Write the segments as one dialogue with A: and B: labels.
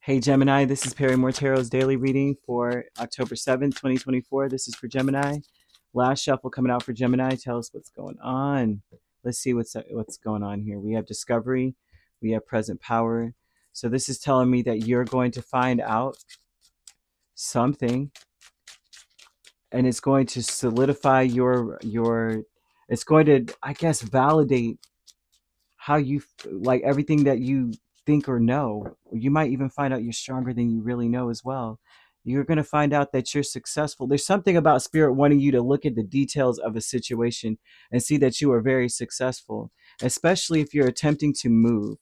A: Hey Gemini, this is Perrymore Tarot's daily reading for October 7th, 2024. This is for Gemini. Last shuffle coming out for Gemini. Tell us what's going on. Let's see what's going on here. We have discovery, we have present power. So this is telling me that you're going to find out something, and it's going to solidify your it's going to, I guess, validate how you like everything that you think or know. You might even find out you're stronger than you really know as well. You're going to find out that you're successful. There's something about spirit wanting you to look at the details of a situation and see that you are very successful, especially if you're attempting to move.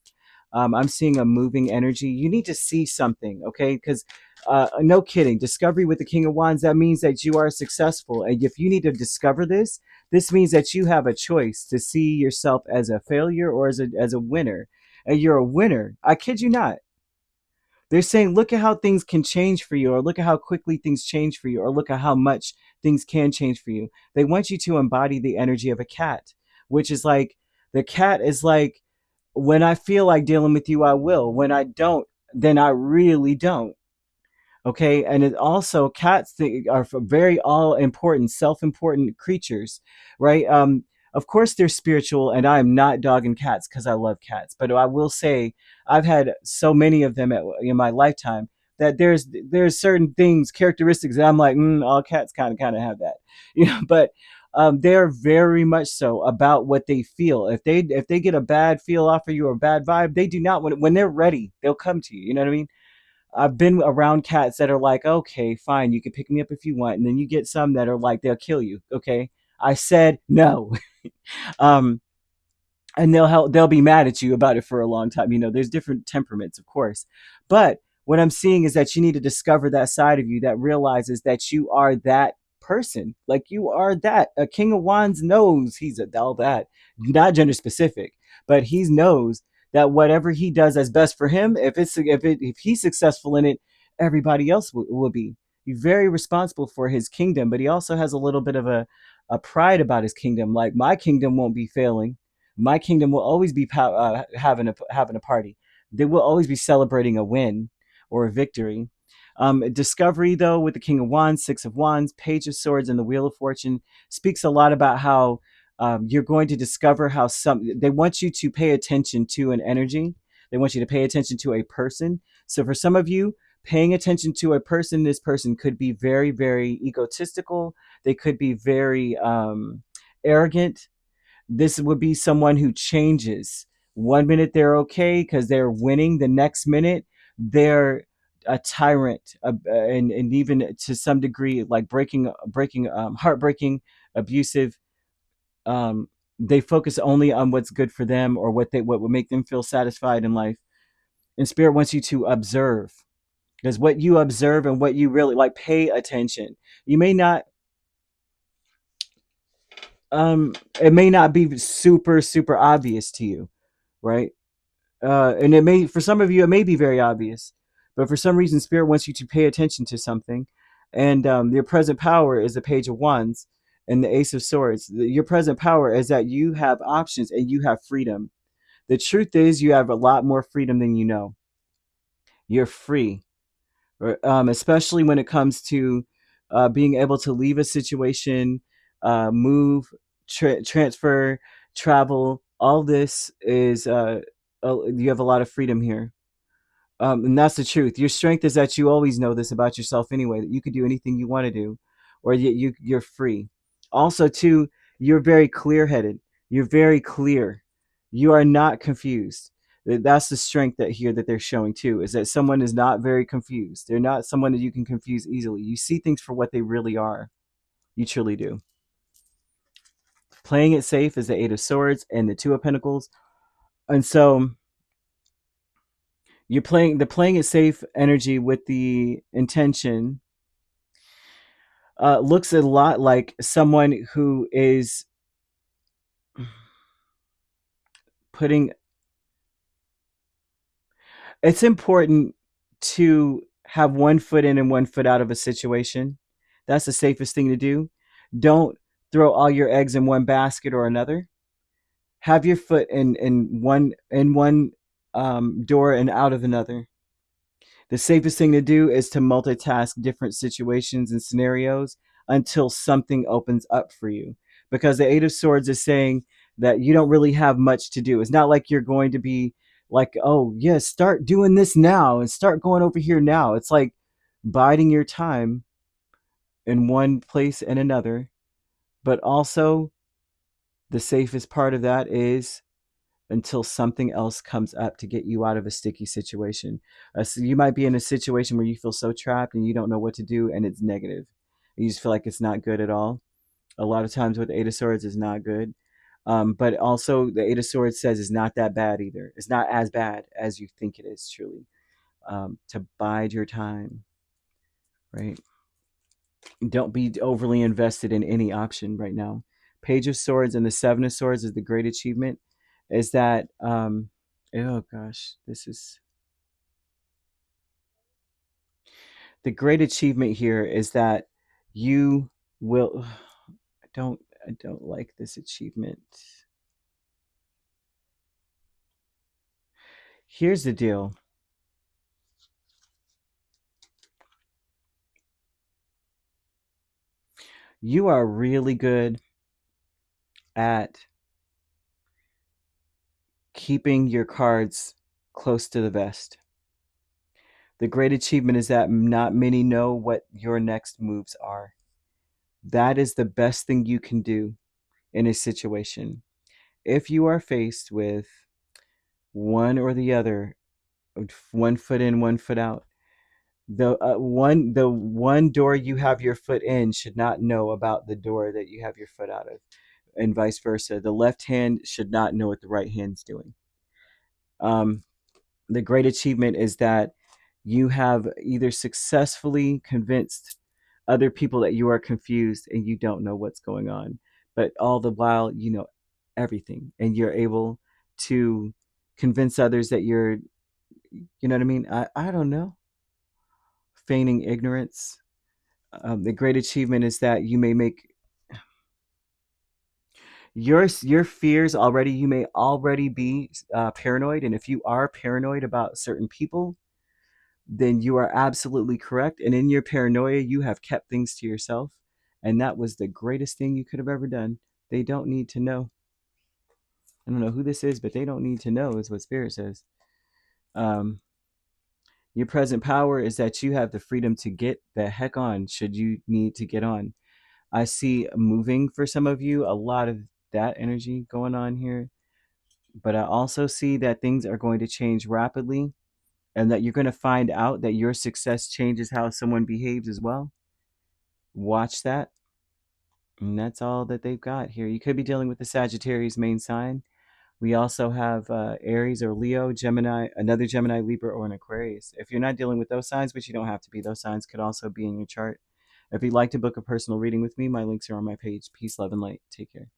A: I'm seeing a moving energy. You need to see something, okay? Because no kidding, discovery with the King of Wands, that means that you are successful. And if you need to discover this, this means that you have a choice to see yourself as a failure or as a winner. And you're a winner. I kid you not. They're saying, look at how things can change for you, or look at how quickly things change for you, or look at how much things can change for you. They want you to embody the energy of a cat, which is like, the cat is like, when I feel like dealing with you, I will. When I don't, then I really don't. Okay. And it also, cats are very all important, self-important creatures, right? Of course they're spiritual, and I am not dogging cats because I love cats, but I will say I've had so many of them in my lifetime that there's certain things, characteristics that I'm like, all cats kind of have that, but they're very much so about what they feel. If they get a bad feel off of you, or a bad vibe, they do not, when they're ready, they'll come to you. You know what I mean? I've been around cats that are like, okay, fine, you can pick me up if you want. And then you get some that are like, they'll kill you. Okay. I said no. um, and they'll be mad at you about it for a long time. There's different temperaments, of course. But what I'm seeing is that you need to discover that side of you that realizes that you are that person. Like, you are that. A King of Wands knows he's all that. Not gender specific, but he knows that whatever he does as best for him, if he's successful in it, everybody else will be. He's very responsible for his kingdom, but he also has a little bit of a pride about his kingdom. Like, my kingdom won't be failing. My kingdom will always be having a party. They will always be celebrating a win or a victory. Discovery, though, with the King of Wands, Six of Wands, Page of Swords, and the Wheel of Fortune, speaks a lot about how you're going to discover how they want you to pay attention to an energy. They want you to pay attention to a person. So for some of you, paying attention to a person, this person could be very, very egotistical. They could be very arrogant. This would be someone who changes. One minute they're okay because they're winning. The next minute they're a tyrant, and even to some degree, like breaking, heartbreaking, abusive. Um, they focus only on what's good for them, or what would make them feel satisfied in life. And Spirit wants you to observe, because what you observe and what you really like, pay attention. You may not it may not be super super obvious to you, right? And it may, for some of you, it may be very obvious, but for some reason, Spirit wants you to pay attention to something. And your present power is the Page of Wands and the Ace of Swords. Your present power is that you have options and you have freedom. The truth is, you have a lot more freedom than you know. You're free, especially when it comes to being able to leave a situation, move, transfer, travel. All this is, you have a lot of freedom here. And that's the truth. Your strength is that you always know this about yourself anyway, that you can do anything you want to do, or you're free. Also, too, you're very clear headed. You're very clear. You are not confused. That's the strength that they're showing too, is that someone is not very confused. They're not someone that you can confuse easily. You see things for what they really are. You truly do. Playing it safe is the Eight of Swords and the Two of Pentacles. And so playing it safe energy with the intention looks a lot like someone who is putting. It's important to have one foot in and one foot out of a situation. That's the safest thing to do. Don't throw all your eggs in one basket or another. Have your foot in one door and out of another. The safest thing to do is to multitask different situations and scenarios until something opens up for you. Because the Eight of Swords is saying that you don't really have much to do. It's not like you're going to be like, oh, yeah, start doing this now and start going over here now. It's like biding your time in one place and another. But also, the safest part of that is until something else comes up to get you out of a sticky situation. So you might be in a situation where you feel so trapped and you don't know what to do, and it's negative. You just feel like it's not good at all. A lot of times with the Eight of Swords is not good. But also the Eight of Swords says it's not that bad either. It's not as bad as you think it is, truly. To bide your time, right? Don't be overly invested in any option right now. Page of Swords and the Seven of Swords is the great achievement. Is that oh gosh, this is the great achievement here is that you will I don't like this achievement. Here's the deal. You are really good at keeping your cards close to the vest. The great achievement is that not many know what your next moves are. That is the best thing you can do in a situation. If you are faced with one or the other, one foot in, one foot out, the one door you have your foot in should not know about the door that you have your foot out of, and vice versa. The left hand should not know what the right hand's doing. Um, the great achievement is that you have either successfully convinced other people that you are confused and you don't know what's going on, but all the while you know everything and you're able to convince others that you're, you know what I mean? I don't know, feigning ignorance. The great achievement is that you may make your fears already. You may already be paranoid, and if you are paranoid about certain people, then you are absolutely correct. And in your paranoia, you have kept things to yourself, and that was the greatest thing you could have ever done. They don't need to know. I don't know who this is, but they don't need to know, is what Spirit says. Um, your present power is that you have the freedom to get the heck on should you need to get on. I see moving for some of you, a lot of that energy going on here. But I also see that things are going to change rapidly and that you're going to find out that your success changes how someone behaves as well. Watch that. And that's all that they've got here. You could be dealing with the Sagittarius main sign. We also have Aries or Leo, Gemini, another Gemini, Libra, or an Aquarius. If you're not dealing with those signs, which you don't have to be, those signs could also be in your chart. If you'd like to book a personal reading with me, my links are on my page. Peace, love, and light. Take care.